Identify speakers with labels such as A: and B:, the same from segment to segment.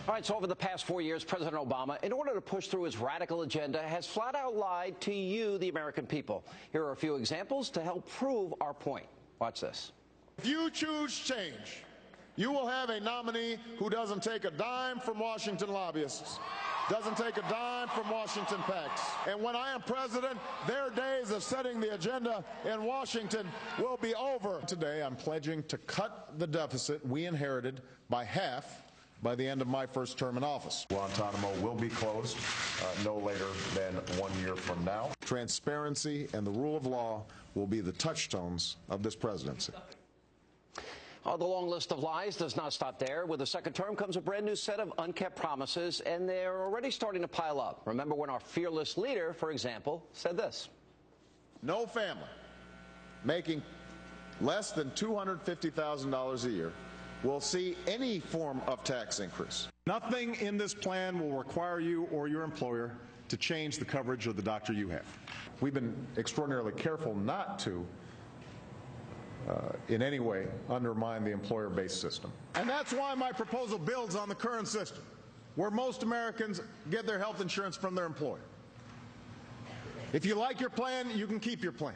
A: All right, so over the past 4 years, President Obama, in order to push through his radical agenda, has flat out lied to you, the American people. Here are a few examples to help prove our point. Watch this.
B: If you choose change, you will have a nominee who doesn't take a dime from Washington lobbyists, doesn't take a dime from Washington PACs. And when I am president, their days of setting the agenda in Washington will be over. Today, I'm pledging to cut the deficit we inherited by half by the end of my first term in office.
C: Guantanamo will be closed no later than 1 year from now.
B: Transparency and the rule of law will be the touchstones of this presidency.
A: Oh, the long list of lies does not stop there. With the second term comes a brand new set of unkept promises, and they're already starting to pile up. Remember when our fearless leader, for example, said this.
B: No family making less than $250,000 a year will see any form of tax increase.
D: Nothing in this plan will require you or your employer to change the coverage of the doctor you have.
C: We've been extraordinarily careful not to in any way undermine the employer-based system.
D: And that's why my proposal builds on the current system, where most Americans get their health insurance from their employer. If you like your plan, you can keep your plan.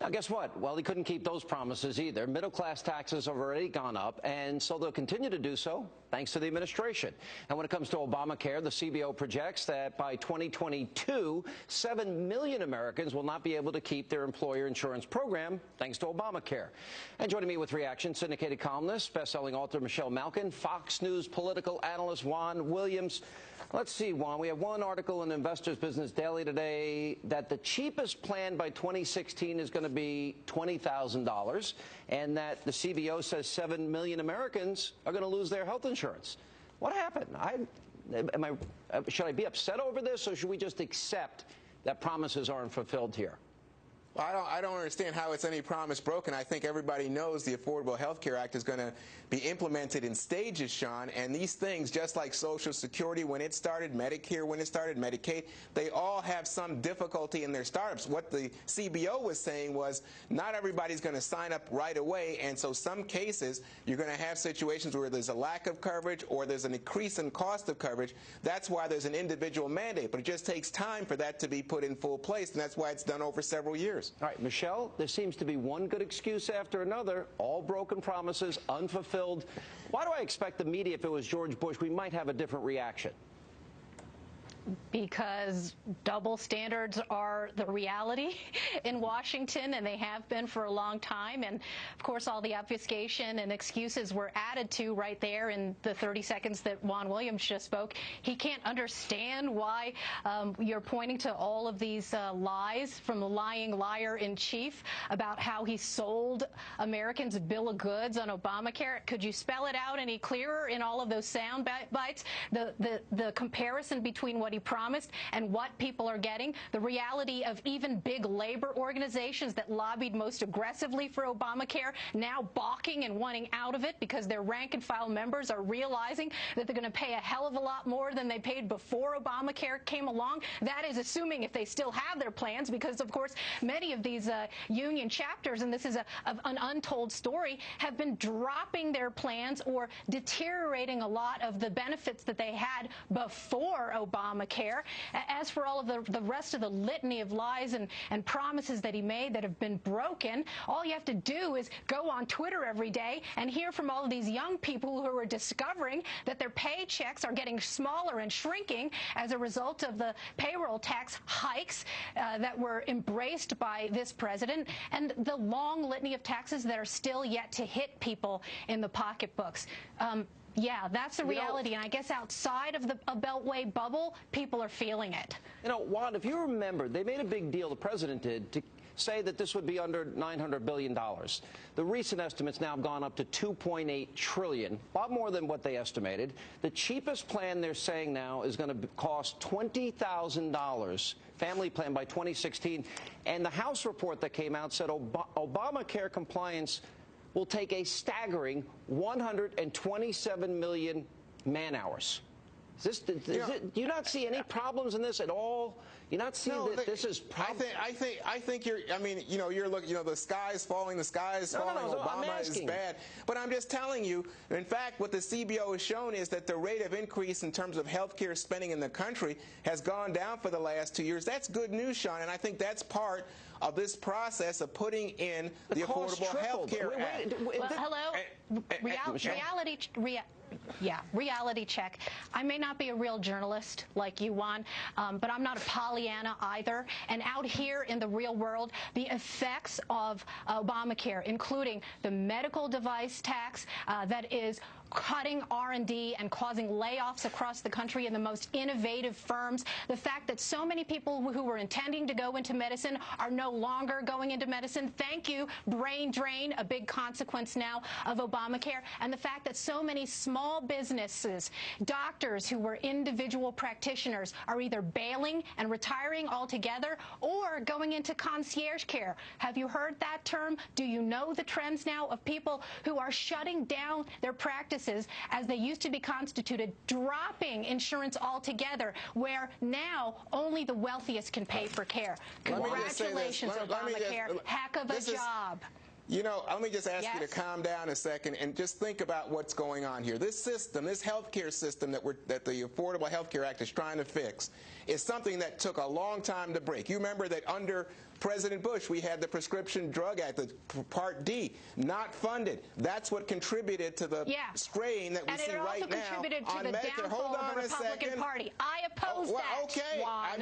A: Now, guess what? Well, he couldn't keep those promises either. Middle-class taxes have already gone up, and so they'll continue to do so thanks to the administration. And when it comes to Obamacare, the CBO projects that by 2022, 7 million Americans will not be able to keep their employer insurance program thanks to Obamacare. And joining me with reaction, syndicated columnist, best-selling author Michelle Malkin, Fox News political analyst Juan Williams. Let's see, Juan, we have one article in Investors Business Daily today that the cheapest plan by 2016 is going to be $20,000, and that the CBO says 7 million Americans are going to lose their health insurance. What happened? Should I be upset over this, or should we just accept that promises aren't fulfilled here?
E: Well, I don't understand how it's any promise broken. I think everybody knows the Affordable Health Care Act is going to be implemented in stages, Sean, and these things, just like Social Security when it started, Medicare when it started, Medicaid, they all have some difficulty in their startups. What the CBO was saying was not everybody's going to sign up right away, and so some cases you're going to have situations where there's a lack of coverage or there's an increase in cost of coverage. That's why there's an individual mandate, but it just takes time for that to be put in full place, and that's why it's done over several years.
A: All right, Michelle, there seems to be one good excuse after another, all broken promises, unfulfilled. Why do I expect the media, if it was George Bush, we might have a different reaction?
F: Because double standards are the reality in Washington, and they have been for a long time. And, of course, all the obfuscation and excuses were added to right there in the 30 seconds that Juan Williams just spoke. He can't understand why you're pointing to all of these lies from the lying liar-in-chief about how he sold Americans a bill of goods on Obamacare. Could you spell it out any clearer in all of those sound bites? The comparison between what he promised and what people are getting, the reality of even big labor organizations that lobbied most aggressively for Obamacare now balking and wanting out of it because their rank-and-file members are realizing that they're going to pay a hell of a lot more than they paid before Obamacare came along. That is assuming if they still have their plans, because, of course, many of these union chapters, and this is an untold story, have been dropping their plans or deteriorating a lot of the benefits that they had before Obamacare. As for all of the rest of the litany of lies and promises that he made that have been broken, all you have to do is go on Twitter every day and hear from all of these young people who are discovering that their paychecks are getting smaller and shrinking as a result of the payroll tax hikes that were embraced by this president, and the long litany of taxes that are still yet to hit people in the pocketbooks. Yeah, that's the reality, and I guess outside of the Beltway bubble, people are feeling it.
A: You know, Juan, if you remember, they made a big deal, the president did, to say that this would be under $900 billion. The recent estimates now have gone up to $2.8 trillion, a lot more than what they estimated. The cheapest plan they're saying now is going to cost $20,000, family plan, by 2016. And the House report that came out said Obamacare compliance will take a staggering 127 million man-hours. Do you not see any problems in this at all? You not see that this is problem?
E: I think you're. I mean, you're looking. The sky is falling. The sky is falling. Obama is bad. But I'm just telling you. In fact, what the CBO has shown is that the rate of increase in terms of health care spending in the country has gone down for the last 2 years. That's good news, Sean, and I think that's part of this process of putting in the Affordable Health Care Act.
F: Hello? Reality check. I may not be a real journalist like you, Juan, but I'm not a Pollyanna either. And out here in the real world, the effects of Obamacare, including the medical device tax that is cutting R&D and causing layoffs across the country in the most innovative firms, the fact that so many people who were intending to go into medicine are no longer going into medicine. Thank you, brain drain, a big consequence now of Obamacare, and the fact that so many small businesses, doctors who were individual practitioners, are either bailing and retiring altogether or going into concierge care. Have you heard that term? Do you know the trends now of people who are shutting down their practices as they used to be constituted, dropping insurance altogether, where now only the wealthiest can pay for care? Congratulations, Obamacare. Heck of a job.
E: Let me just ask you to calm down a second and just think about what's going on here. This system, this health care system that the Affordable Health Care Act is trying to fix, is something that took a long time to break. You remember that under President Bush, we had the Prescription Drug Act, the Part D, not funded. That's what contributed to the strain that we see right now on Medicare.
F: And it also contributed to the downfall of the Republican Party. I oppose that, Juan.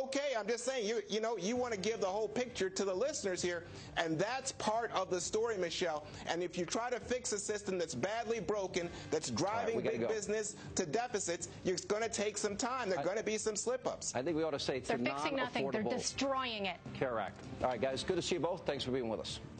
E: Okay. I'm just saying, you want to give the whole picture to the listeners here, and that's part of the story, Michelle. And if you try to fix a system that's badly broken, that's driving big business to deficits, it's going to take some time. There are going to be some slip-ups.
A: I think we ought to say it's
F: They're fixing nothing. They're destroying it.
A: Care Act. All right, guys, good to see you both. Thanks for being with us.